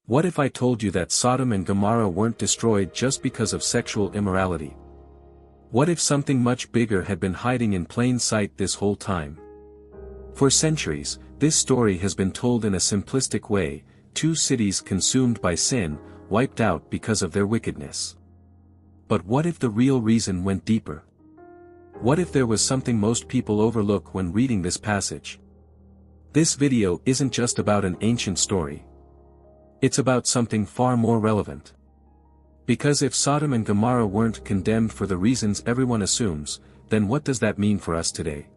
What if I told you that Sodom and Gomorrah weren't destroyed just because of sexual immorality? What if something much bigger had been hiding in plain sight this whole time? For centuries, this story has been told in a simplistic way: two cities consumed by sin, wiped out because of their wickedness. But what if the real reason went deeper? What if there was something most people overlook when reading this passage? This video isn't just about an ancient story. It's about something far more relevant. Because if Sodom and Gomorrah weren't condemned for the reasons everyone assumes, then what does that mean for us today?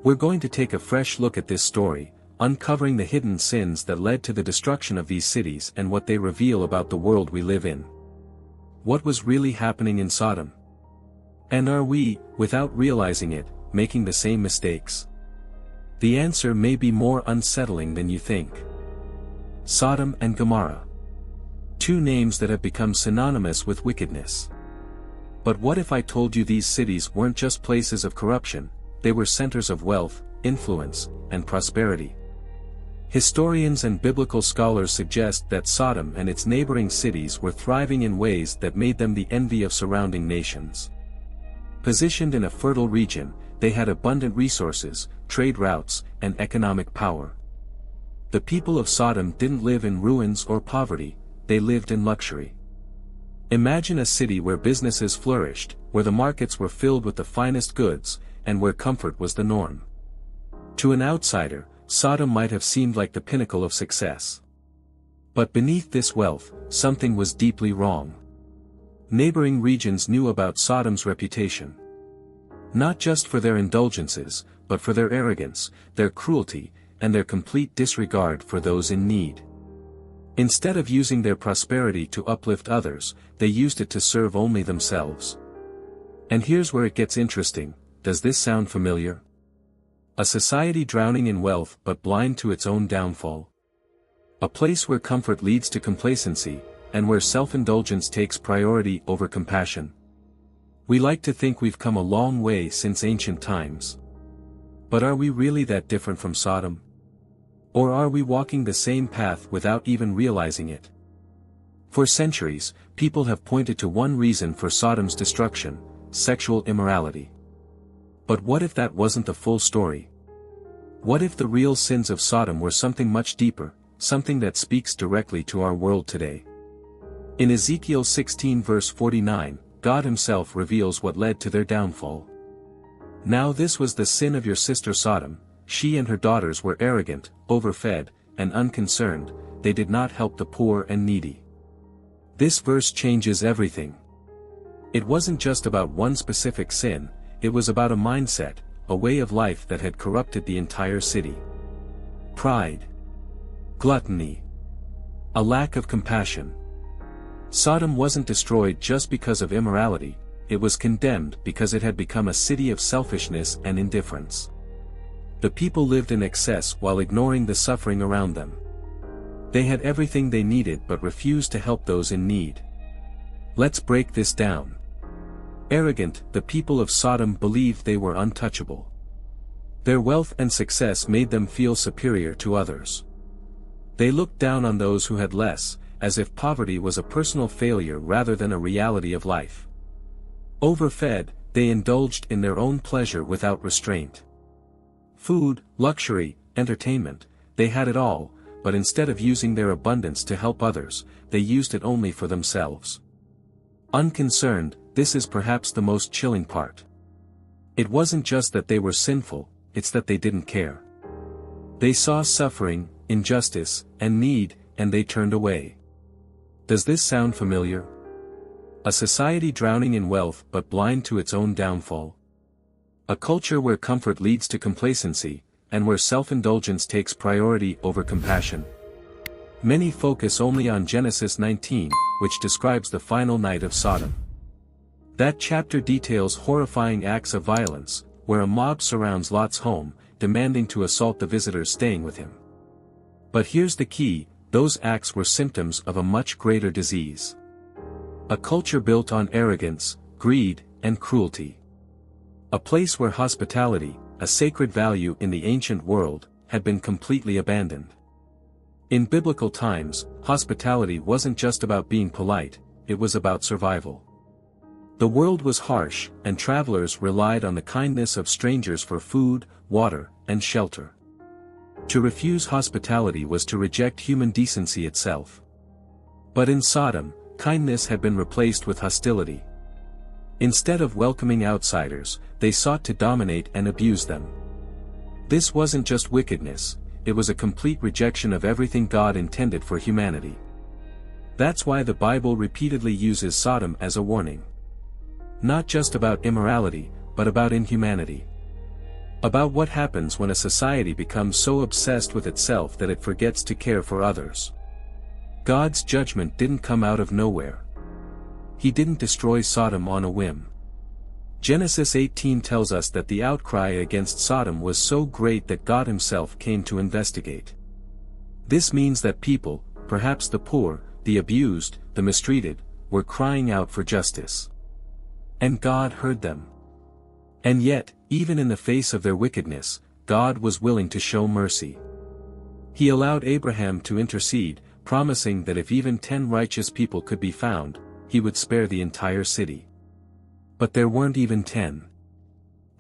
We're going to take a fresh look at this story, uncovering the hidden sins that led to the destruction of these cities and what they reveal about the world we live in. What was really happening in Sodom? And are we, without realizing it, making the same mistakes? The answer may be more unsettling than you think. Sodom and Gomorrah. Two names that have become synonymous with wickedness. But what if I told you these cities weren't just places of corruption, they were centers of wealth, influence, and prosperity? Historians and biblical scholars suggest that Sodom and its neighboring cities were thriving in ways that made them the envy of surrounding nations. Positioned in a fertile region, they had abundant resources, trade routes, and economic power. The people of Sodom didn't live in ruins or poverty, they lived in luxury. Imagine a city where businesses flourished, where the markets were filled with the finest goods, and where comfort was the norm. To an outsider, Sodom might have seemed like the pinnacle of success. But beneath this wealth, something was deeply wrong. Neighboring regions knew about Sodom's reputation. Not just for their indulgences, but for their arrogance, their cruelty, and their complete disregard for those in need. Instead of using their prosperity to uplift others, they used it to serve only themselves. And here's where it gets interesting: does this sound familiar? A society drowning in wealth but blind to its own downfall. A place where comfort leads to complacency, and where self-indulgence takes priority over compassion. We like to think we've come a long way since ancient times. But are we really that different from Sodom? Or are we walking the same path without even realizing it? For centuries, people have pointed to one reason for Sodom's destruction: sexual immorality. But what if that wasn't the full story? What if the real sins of Sodom were something much deeper, something that speaks directly to our world today? In Ezekiel 16 verse 49, God himself reveals what led to their downfall. Now this was the sin of your sister Sodom: she and her daughters were arrogant, overfed, and unconcerned, they did not help the poor and needy. This verse changes everything. It wasn't just about one specific sin, it was about a mindset, a way of life that had corrupted the entire city. Pride. Gluttony. A lack of compassion. Sodom wasn't destroyed just because of immorality, it was condemned because it had become a city of selfishness and indifference. The people lived in excess while ignoring the suffering around them. They had everything they needed but refused to help those in need. Let's break this down. Arrogant, the people of Sodom believed they were untouchable. Their wealth and success made them feel superior to others. They looked down on those who had less, as if poverty was a personal failure rather than a reality of life. Overfed, they indulged in their own pleasure without restraint. Food, luxury, entertainment, they had it all, but instead of using their abundance to help others, they used it only for themselves. Unconcerned, this is perhaps the most chilling part. It wasn't just that they were sinful, it's that they didn't care. They saw suffering, injustice, and need, and they turned away. Does this sound familiar? A society drowning in wealth but blind to its own downfall. A culture where comfort leads to complacency, and where self-indulgence takes priority over compassion. Many focus only on Genesis 19, which describes the final night of Sodom. That chapter details horrifying acts of violence, where a mob surrounds Lot's home, demanding to assault the visitors staying with him. But here's the key: those acts were symptoms of a much greater disease. A culture built on arrogance, greed, and cruelty. A place where hospitality, a sacred value in the ancient world, had been completely abandoned. In biblical times, hospitality wasn't just about being polite, it was about survival. The world was harsh, and travelers relied on the kindness of strangers for food, water, and shelter. To refuse hospitality was to reject human decency itself. But in Sodom, kindness had been replaced with hostility. Instead of welcoming outsiders, they sought to dominate and abuse them. This wasn't just wickedness, it was a complete rejection of everything God intended for humanity. That's why the Bible repeatedly uses Sodom as a warning. Not just about immorality, but about inhumanity. About what happens when a society becomes so obsessed with itself that it forgets to care for others. God's judgment didn't come out of nowhere. He didn't destroy Sodom on a whim. Genesis 18 tells us that the outcry against Sodom was so great that God himself came to investigate. This means that people, perhaps the poor, the abused, the mistreated, were crying out for justice. And God heard them. And yet, even in the face of their wickedness, God was willing to show mercy. He allowed Abraham to intercede, promising that if even 10 righteous people could be found, he would spare the entire city. But there weren't even 10.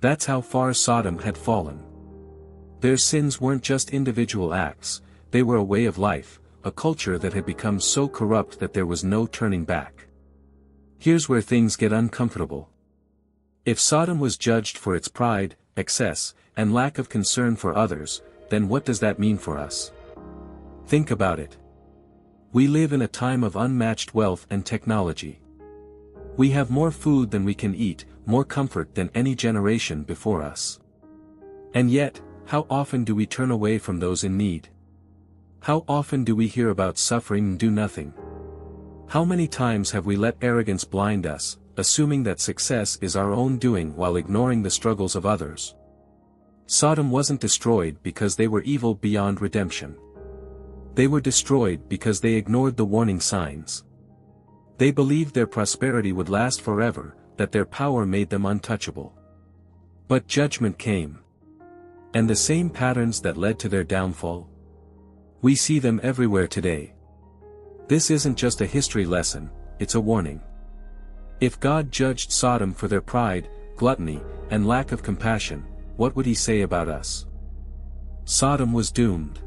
That's how far Sodom had fallen. Their sins weren't just individual acts, they were a way of life, a culture that had become so corrupt that there was no turning back. Here's where things get uncomfortable. If Sodom was judged for its pride, excess, and lack of concern for others, then what does that mean for us? Think about it. We live in a time of unmatched wealth and technology. We have more food than we can eat, more comfort than any generation before us. And yet, how often do we turn away from those in need? How often do we hear about suffering and do nothing? How many times have we let arrogance blind us, assuming that success is our own doing while ignoring the struggles of others? Sodom wasn't destroyed because they were evil beyond redemption. They were destroyed because they ignored the warning signs. They believed their prosperity would last forever, that their power made them untouchable. But judgment came. And the same patterns that led to their downfall? We see them everywhere today. This isn't just a history lesson, it's a warning. If God judged Sodom for their pride, gluttony, and lack of compassion, what would he say about us? Sodom was doomed.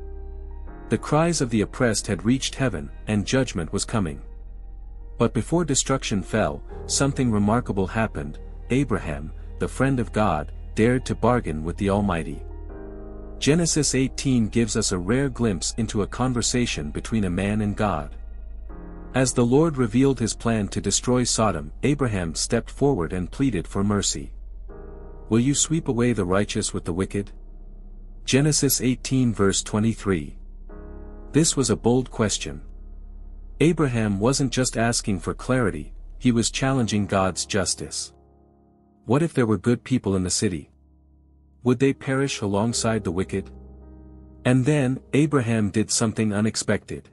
The cries of the oppressed had reached heaven, and judgment was coming. But before destruction fell, something remarkable happened. Abraham, the friend of God, dared to bargain with the Almighty. Genesis 18 gives us a rare glimpse into a conversation between a man and God. As the Lord revealed his plan to destroy Sodom, Abraham stepped forward and pleaded for mercy. Will you sweep away the righteous with the wicked? Genesis 18 verse 23. This was a bold question. Abraham wasn't just asking for clarity, he was challenging God's justice. What if there were good people in the city? Would they perish alongside the wicked? And then, Abraham did something unexpected.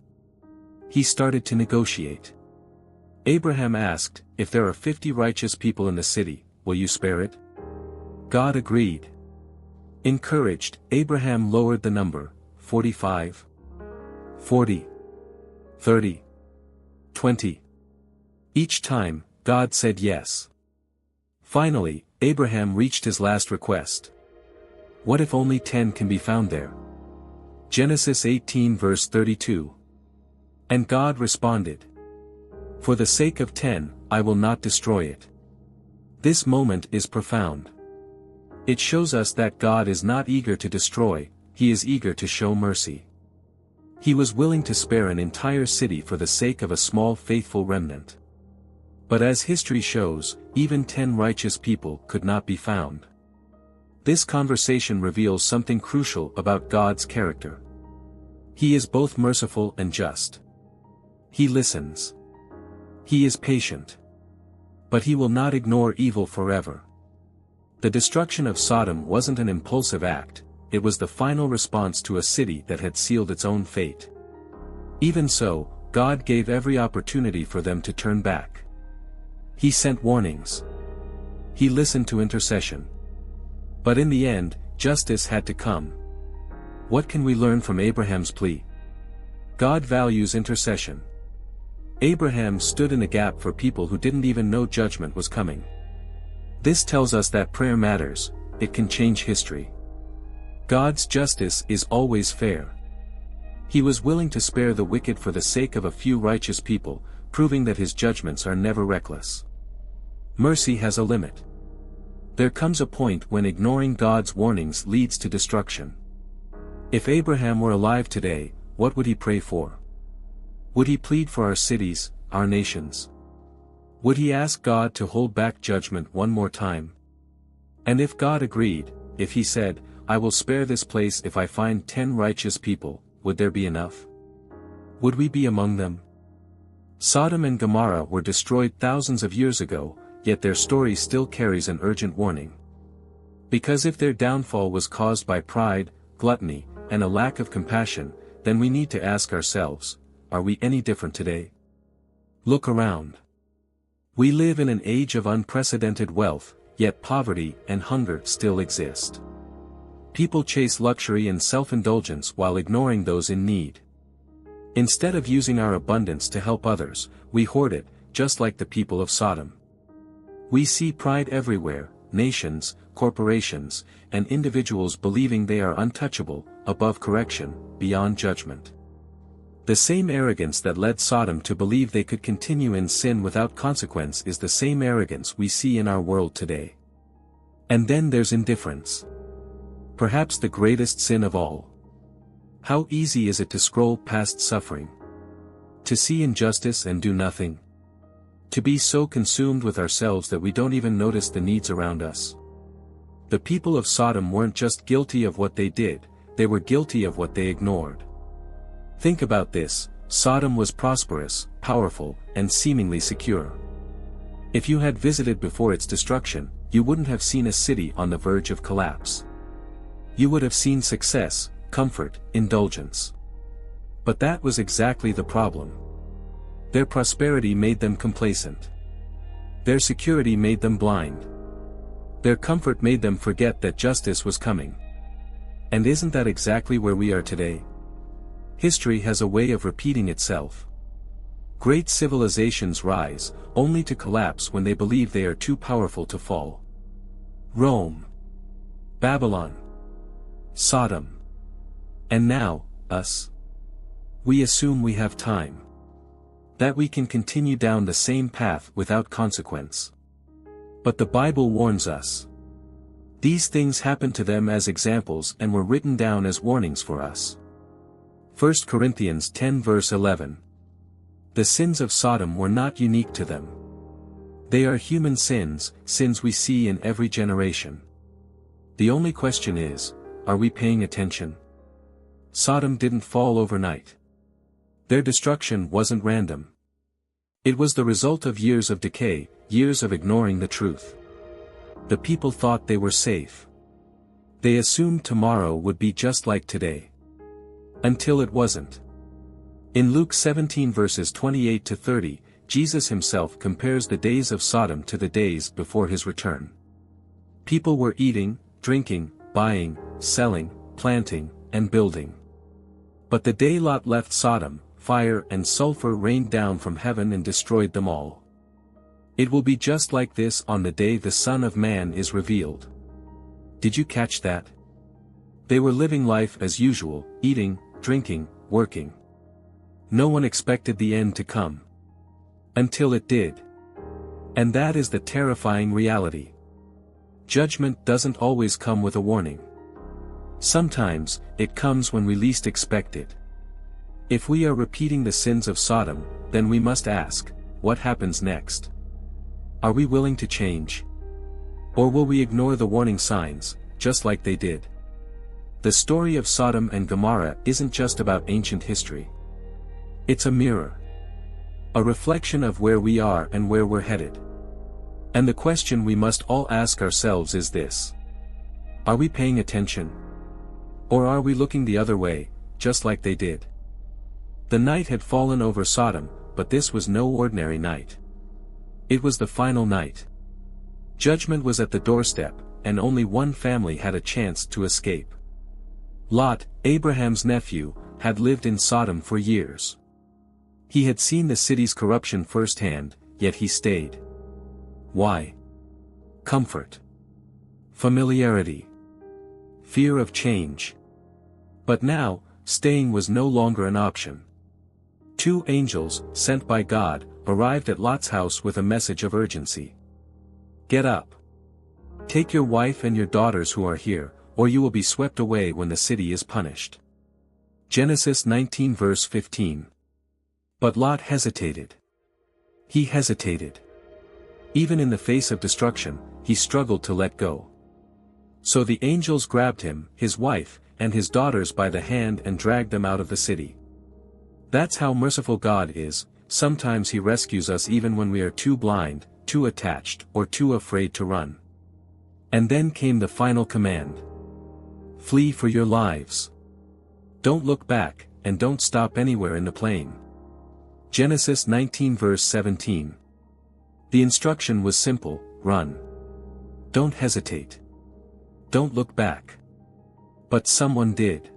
He started to negotiate. Abraham asked, if there are 50 righteous people in the city, will you spare it? God agreed. Encouraged, Abraham lowered the number, 45, 40, 30, 20. Each time, God said yes. Finally, Abraham reached his last request. What if only 10 can be found there? Genesis 18 verse 32. And God responded, for the sake of 10, I will not destroy it. This moment is profound. It shows us that God is not eager to destroy, he is eager to show mercy. He was willing to spare an entire city for the sake of a small faithful remnant. But as history shows, even 10 righteous people could not be found. This conversation reveals something crucial about God's character. He is both merciful and just. He listens. He is patient. But he will not ignore evil forever. The destruction of Sodom wasn't an impulsive act, it was the final response to a city that had sealed its own fate. Even so, God gave every opportunity for them to turn back. He sent warnings. He listened to intercession. But in the end, justice had to come. What can we learn from Abraham's plea? God values intercession. Abraham stood in the gap for people who didn't even know judgment was coming. This tells us that prayer matters, it can change history. God's justice is always fair. He was willing to spare the wicked for the sake of a few righteous people, proving that his judgments are never reckless. Mercy has a limit. There comes a point when ignoring God's warnings leads to destruction. If Abraham were alive today, what would he pray for? Would he plead for our cities, our nations? Would he ask God to hold back judgment one more time? And if God agreed, if he said, "I will spare this place if I find 10 righteous people," would there be enough? Would we be among them? Sodom and Gomorrah were destroyed thousands of years ago, yet their story still carries an urgent warning. Because if their downfall was caused by pride, gluttony, and a lack of compassion, then we need to ask ourselves, are we any different today? Look around. We live in an age of unprecedented wealth, yet poverty and hunger still exist. People chase luxury and self-indulgence while ignoring those in need. Instead of using our abundance to help others, we hoard it, just like the people of Sodom. We see pride everywhere, nations, corporations, and individuals believing they are untouchable, above correction, beyond judgment. The same arrogance that led Sodom to believe they could continue in sin without consequence is the same arrogance we see in our world today. And then there's indifference. Perhaps the greatest sin of all. How easy is it to scroll past suffering? To see injustice and do nothing? To be so consumed with ourselves that we don't even notice the needs around us? The people of Sodom weren't just guilty of what they did, they were guilty of what they ignored. Think about this, Sodom was prosperous, powerful, and seemingly secure. If you had visited before its destruction, you wouldn't have seen a city on the verge of collapse. You would have seen success, comfort, indulgence. But that was exactly the problem. Their prosperity made them complacent. Their security made them blind. Their comfort made them forget that justice was coming. And isn't that exactly where we are today? History has a way of repeating itself. Great civilizations rise, only to collapse when they believe they are too powerful to fall. Rome, Babylon, Sodom. And now, us. We assume we have time. That we can continue down the same path without consequence. But the Bible warns us. These things happened to them as examples and were written down as warnings for us. 1 Corinthians 10 verse 11. The sins of Sodom were not unique to them. They are human sins, sins we see in every generation. The only question is, are we paying attention? Sodom didn't fall overnight. Their destruction wasn't random. It was the result of years of decay, years of ignoring the truth. The people thought they were safe. They assumed tomorrow would be just like today. Until it wasn't. In Luke 17 verses 28 to 30, Jesus himself compares the days of Sodom to the days before his return. People were eating, drinking, buying, selling, planting, and building. But the day Lot left Sodom, fire and sulfur rained down from heaven and destroyed them all. It will be just like this on the day the Son of Man is revealed. Did you catch that? They were living life as usual, eating, drinking, working. No one expected the end to come. Until it did. And that is the terrifying reality. Judgment doesn't always come with a warning. Sometimes, it comes when we least expect it. If we are repeating the sins of Sodom, then we must ask, what happens next? Are we willing to change? Or will we ignore the warning signs, just like they did? The story of Sodom and Gomorrah isn't just about ancient history. It's a mirror. A reflection of where we are and where we're headed. And the question we must all ask ourselves is this. Are we paying attention? Or are we looking the other way, just like they did? The night had fallen over Sodom, but this was no ordinary night. It was the final night. Judgment was at the doorstep, and only one family had a chance to escape. Lot, Abraham's nephew, had lived in Sodom for years. He had seen the city's corruption firsthand, yet he stayed. Why? Comfort. Familiarity. Fear of change. But now, staying was no longer an option. Two angels, sent by God, arrived at Lot's house with a message of urgency. Get up. Take your wife and your daughters who are here, or you will be swept away when the city is punished. Genesis 19 verse 15. But Lot hesitated. He hesitated. Even in the face of destruction, he struggled to let go. So the angels grabbed him, his wife, and his daughters by the hand and dragged them out of the city. That's how merciful God is. Sometimes he rescues us even when we are too blind, too attached, or too afraid to run. And then came the final command. Flee for your lives. Don't look back, and don't stop anywhere in the plain. Genesis 19 verse 17. The instruction was simple: run. Don't hesitate. Don't look back. But someone did.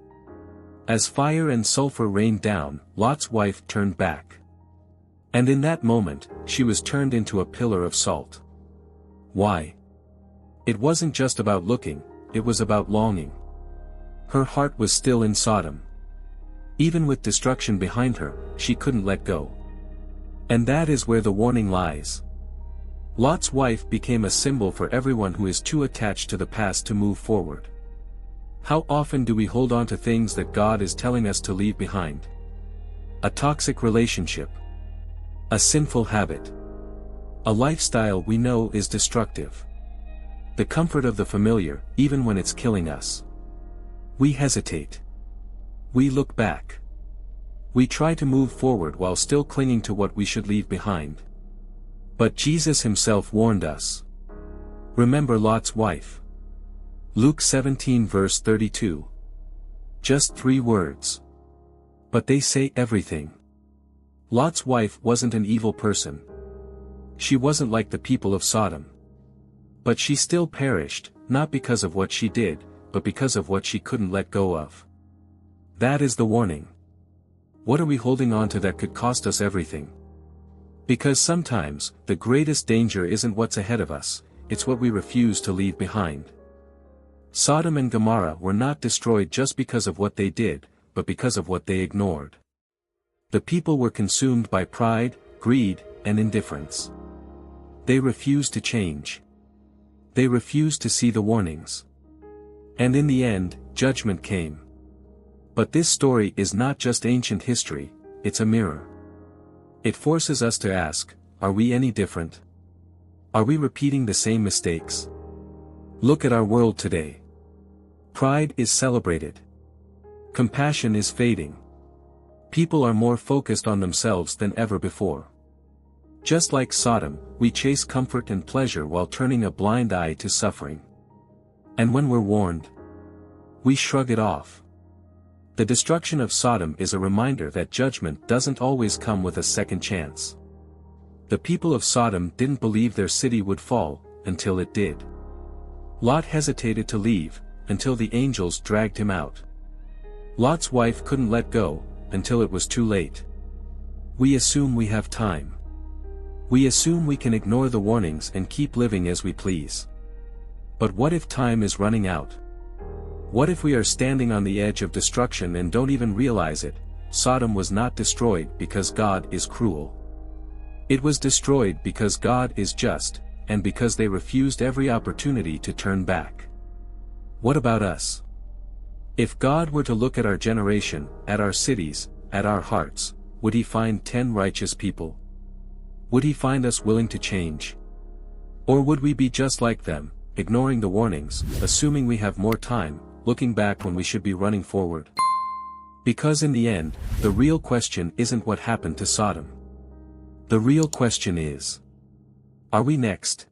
As fire and sulfur rained down, Lot's wife turned back. And in that moment, she was turned into a pillar of salt. Why? It wasn't just about looking, it was about longing. Her heart was still in Sodom. Even with destruction behind her, she couldn't let go. And that is where the warning lies. Lot's wife became a symbol for everyone who is too attached to the past to move forward. How often do we hold on to things that God is telling us to leave behind? A toxic relationship. A sinful habit. A lifestyle we know is destructive. The comfort of the familiar, even when it's killing us. We hesitate. We look back. We try to move forward while still clinging to what we should leave behind. But Jesus himself warned us. Remember Lot's wife. Luke 17 verse 32. Just 3 words. But they say everything. Lot's wife wasn't an evil person. She wasn't like the people of Sodom. But she still perished, not because of what she did, but because of what she couldn't let go of. That is the warning. What are we holding on to that could cost us everything? Because sometimes, the greatest danger isn't what's ahead of us, it's what we refuse to leave behind. Sodom and Gomorrah were not destroyed just because of what they did, but because of what they ignored. The people were consumed by pride, greed, and indifference. They refused to change. They refused to see the warnings. And in the end, judgment came. But this story is not just ancient history, it's a mirror. It forces us to ask, are we any different? Are we repeating the same mistakes? Look at our world today. Pride is celebrated. Compassion is fading. People are more focused on themselves than ever before. Just like Sodom, we chase comfort and pleasure while turning a blind eye to suffering. And when we're warned, we shrug it off. The destruction of Sodom is a reminder that judgment doesn't always come with a second chance. The people of Sodom didn't believe their city would fall, until it did. Lot hesitated to leave, until the angels dragged him out. Lot's wife couldn't let go, until it was too late. We assume we have time. We assume we can ignore the warnings and keep living as we please. But what if time is running out? What if we are standing on the edge of destruction and don't even realize it? Sodom was not destroyed because God is cruel. It was destroyed because God is just, and because they refused every opportunity to turn back. What about us? If God were to look at our generation, at our cities, at our hearts, would he find 10 righteous people? Would he find us willing to change? Or would we be just like them, ignoring the warnings, assuming we have more time, looking back when we should be running forward? Because in the end, the real question isn't what happened to Sodom. The real question is, are we next?